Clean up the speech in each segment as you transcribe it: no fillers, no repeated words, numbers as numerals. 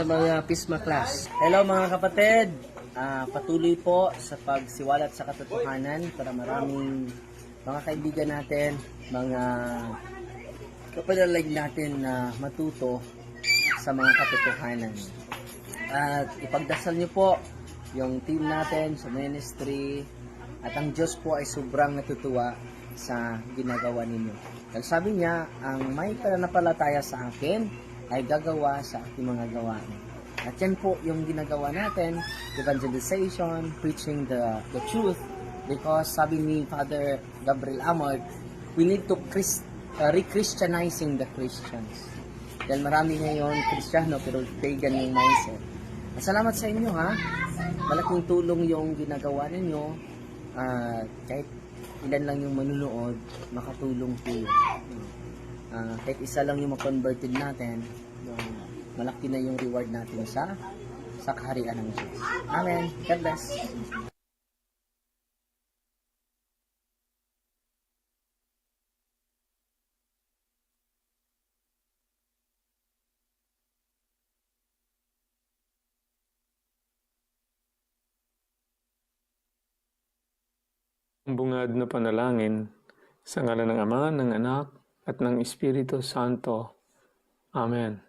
sa mga Pisma class. Hello mga kapatid! Patuloy po sa pagsiwalat sa katotohanan para maraming mga kaibigan natin, mga kapanalig natin na matuto sa mga katotohanan. At ipagdasal niyo po yung team natin sa ministry at ang Diyos po ay sobrang natutuwa sa ginagawa ninyo. Dahil sabi niya, ang may pananampalataya sa akin ay gagawa sa aking mga gawain. At yan po yung ginagawa natin, evangelization, preaching the truth, because sabi ni Father Gabriel Amort, we need to re-Christianizing the Christians. Dahil marami ngayon Kristiyano pero pagan yung mindset. Salamat sa inyo ha. Malaking tulong yung ginagawa ninyo. Kahit ilan lang yung manunood, makatulong po yun. Kahit isa lang yung ma-converted natin, malaki na yung reward natin sa kaharian ng Diyos. Amen. God bless. Ang bungad na panalangin sa ngalan ng Ama, ng Anak, at ng Espiritu Santo. Amen.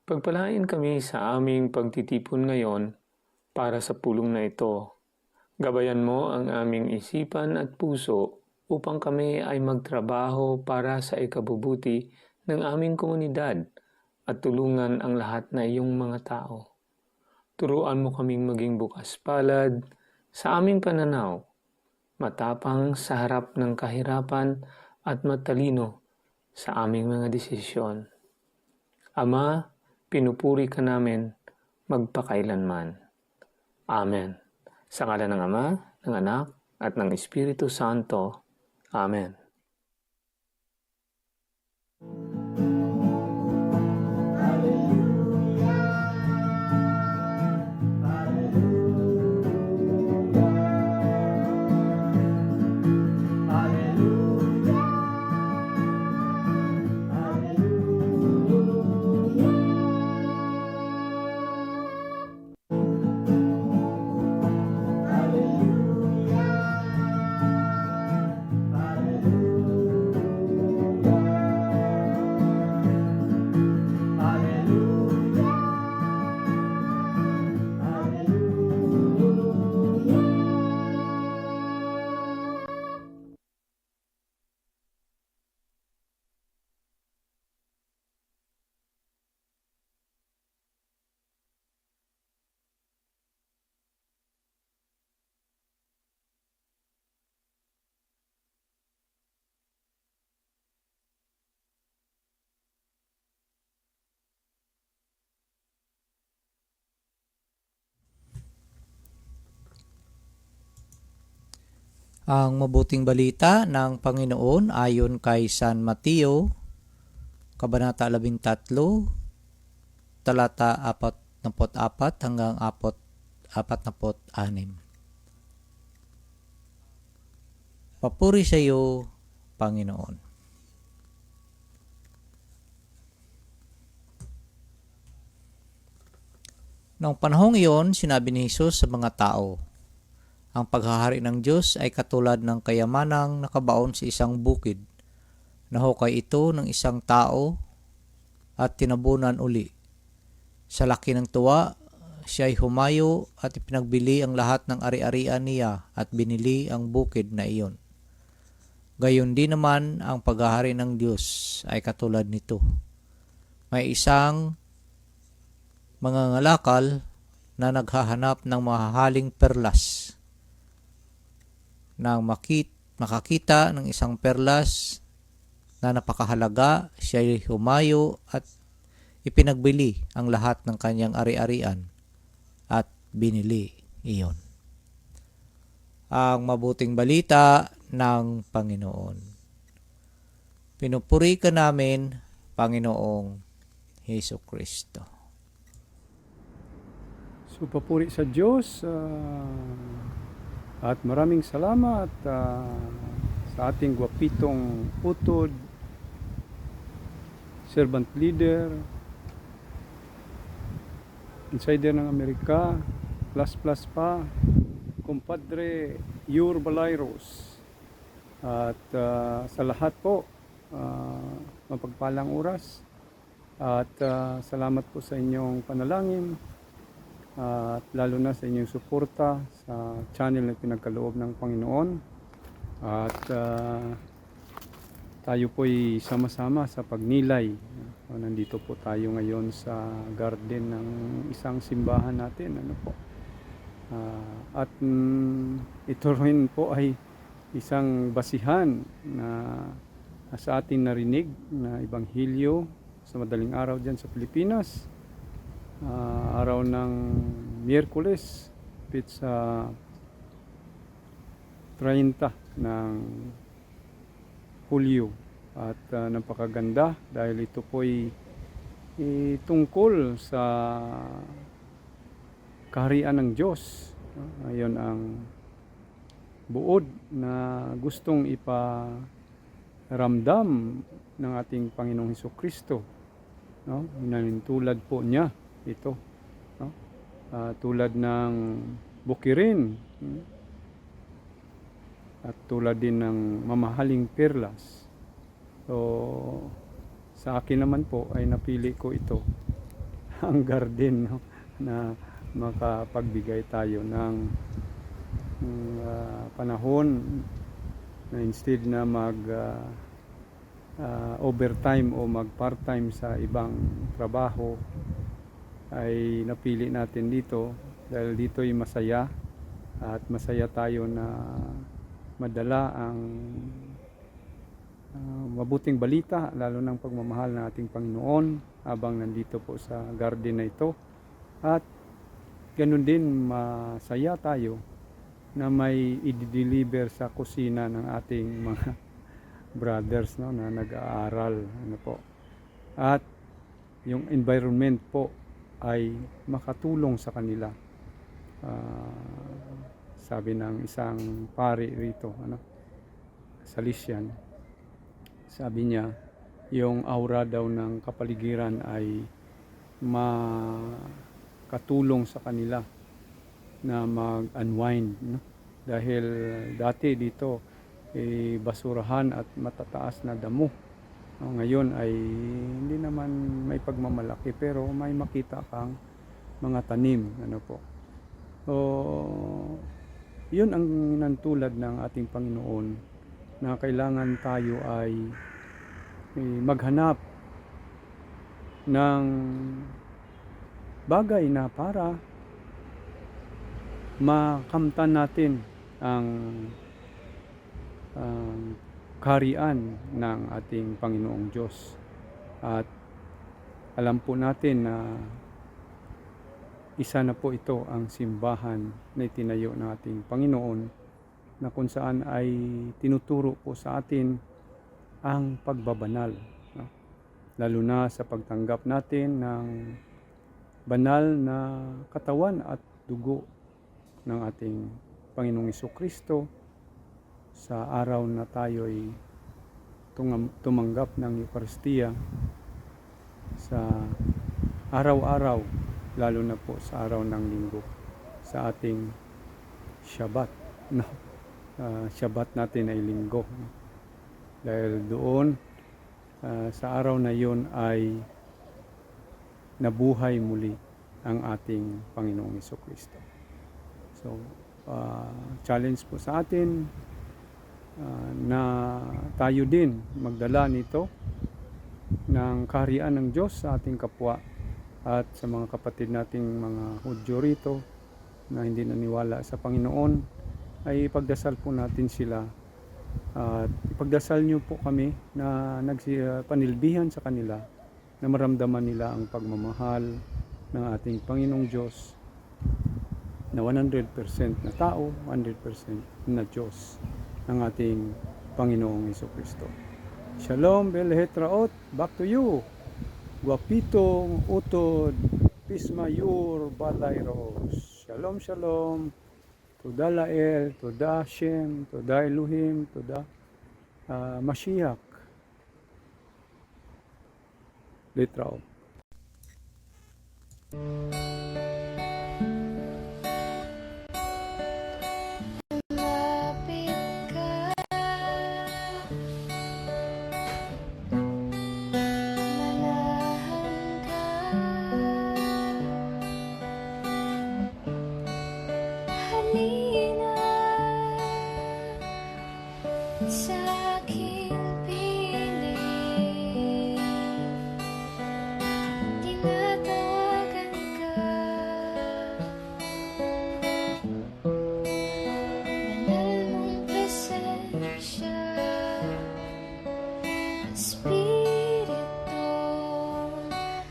Pagpalain kami sa aming pagtitipon ngayon para sa pulong na ito. Gabayan mo ang aming isipan at puso upang kami ay magtrabaho para sa ikabubuti ng aming komunidad at tulungan ang lahat na iyong mga tao. Turuan mo kaming maging bukas palad sa aming pananaw, matapang sa harap ng kahirapan at matalino sa aming mga desisyon. Ama, pinupuri ka namin magpakailanman. Amen. Sa ngalan ng Ama, ng Anak, at ng Espiritu Santo. Amen. Ang mabuting balita ng Panginoon ayon kay San Mateo, Kabanata 13, talata 44 hanggang 46. Papuri sa iyo, Panginoon. Noong panahong iyon, sinabi ni Jesus sa mga tao, ang paghahari ng Diyos ay katulad ng kayamanang nakabaon sa isang bukid. Nahukay ito ng isang tao at tinabunan uli. Sa laki ng tuwa, siya ay humayo at ipinagbili ang lahat ng ari-arian niya at binili ang bukid na iyon. Gayon din naman ang paghahari ng Diyos ay katulad nito. May isang mangangalakal na naghahanap ng mahahaling perlas. Nang makakita ng isang perlas na napakahalaga, siya ay humayo at ipinagbili ang lahat ng kanyang ari-arian at binili iyon. Ang mabuting balita ng Panginoon. Pinupuri ka namin, Panginoong Hesus Kristo. So papuri sa Diyos at maraming salamat sa ating gwapitong utod, servant leader, Insider ng Amerika, plus pa, kumpadre Yur Balairos. At sa lahat po, mapagpalang oras. At salamat po sa inyong panalangin. At lalo na sa inyong suporta sa channel na pinagkaloob ng Panginoon. At tayo po'y sama-sama sa pagnilay. Nandito po tayo ngayon sa garden ng isang simbahan natin. Ano po? At ito rin po ay isang basihan na sa ating narinig na ebanghelyo sa madaling araw dyan sa Pilipinas. Araw ng Miyerkules, sa 30 ng Hulyo. At napakaganda dahil ito po'y tungkol sa kaharian ng Diyos. Ayon ang buod na gustong iparamdam ng ating Panginoong Hesukristo. No? Tulad po niya ito. No? Tulad ng bukirin. At tulad din ng mamahaling perlas. So, sa akin naman po ay napili ko ito. Ang garden, no? Na makapagbigay tayo ng panahon na instead na mag overtime o mag part-time sa ibang trabaho, ay napili natin dito dahil dito ay masaya at masaya tayo na madala ang mabuting balita, lalo ng pagmamahal ng ating Panginoon habang nandito po sa garden na ito. At ganun din masaya tayo na may i-deliver sa kusina ng ating mga brothers, no, na nag-aaral, ano po. At yung environment po ay makatulong sa kanila. Sabi ng isang pari rito, Salesian, sabi niya, yung aura daw ng kapaligiran ay makatulong sa kanila na mag-unwind, no? Dahil dati dito basurahan at matataas na damo. Ngayon ay hindi naman may pagmamalaki pero may makita kang mga tanim, ano po. So, yun ang nantulad ng ating Panginoon na kailangan tayo ay maghanap ng bagay na para makamtan natin ang kaharian ng ating Panginoong Diyos. At alam po natin na isa na po ito ang simbahan na itinayo ng ating Panginoon, na kung saan ay tinuturo po sa atin ang pagbabanal, no? Lalo na sa pagtanggap natin ng banal na katawan at dugo ng ating Panginoong Hesukristo sa araw na tayo'y tumanggap ng Eucharistia sa araw-araw, lalo na po sa araw ng Linggo, sa ating Shabbat, no? Shabbat natin ay Linggo, no? Dahil doon sa araw na yon ay nabuhay muli ang ating Panginoong Hesukristo. So, challenge po sa atin na tayo din magdala nito ng kaharian ng Diyos sa ating kapwa at sa mga kapatid nating mga Hudyo rito na hindi naniwala sa Panginoon, ay ipagdasal po natin sila. At ipagdasal niyo po kami na panilbihan sa kanila na maramdaman nila ang pagmamahal ng ating Panginoong Diyos na 100% na tao, 100% na Diyos ng ating Panginoong Hesukristo. Shalom, Belhetraot, back to you. Guapitong utod, Pismayur Balairos. Shalom, shalom. Toda Lael, Toda Hashem, Toda Elohim, Toda Mashiach. Letraot. halina sa aking piling. Tinatawagan ka, banal mong presensya, Espiritu,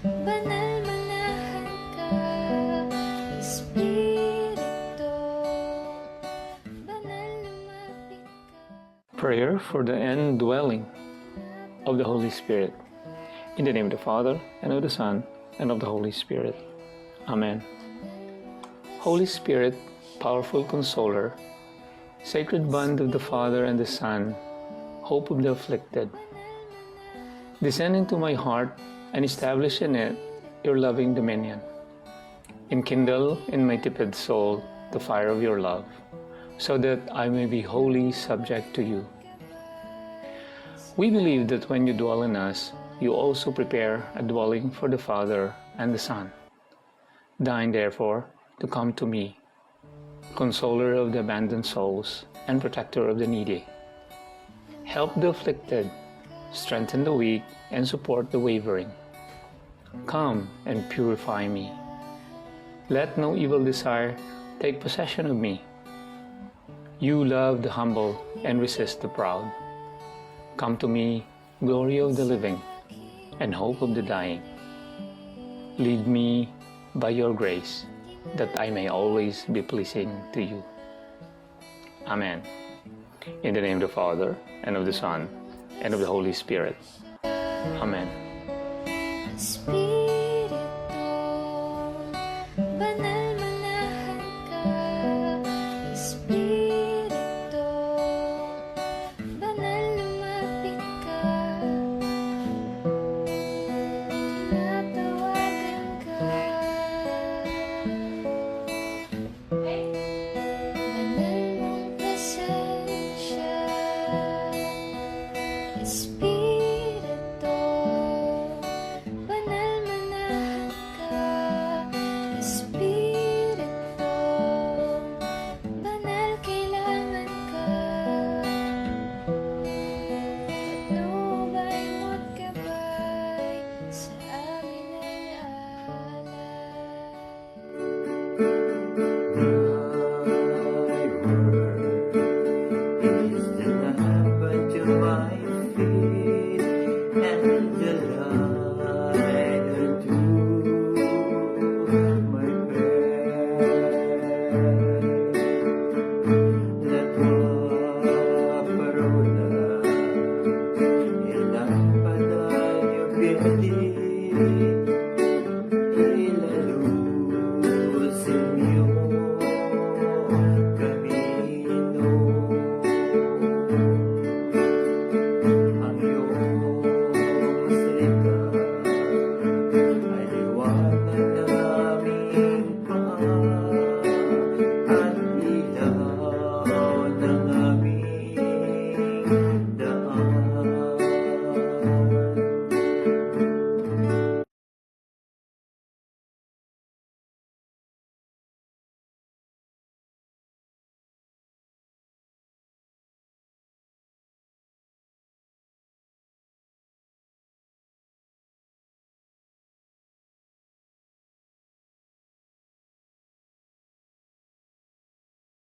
banal manahan ka, Espiritu, banal lumapit ka. Prayer for the indwelling of the Holy Spirit. In the name of the Father, and of the Son, and of the Holy Spirit. Amen. Holy Spirit, powerful consoler, sacred bond of the Father and the Son, hope of the afflicted, descend into my heart and establish in it your loving dominion. Enkindle in my tepid soul the fire of your love, so that I may be wholly subject to you. We believe that when you dwell in us, you also prepare a dwelling for the Father and the Son. Deign, therefore, to come to me, consoler of the abandoned souls and protector of the needy. Help the afflicted, strengthen the weak, and support the wavering. Come and purify me. Let no evil desire take possession of me. You love the humble and resist the proud. Come to me, glory of the living, and hope of the dying. Lead me by your grace, that I may always be pleasing to you. Amen. In the name of the Father, and of the Son, and of the Holy Spirit. Amen. Espiritu,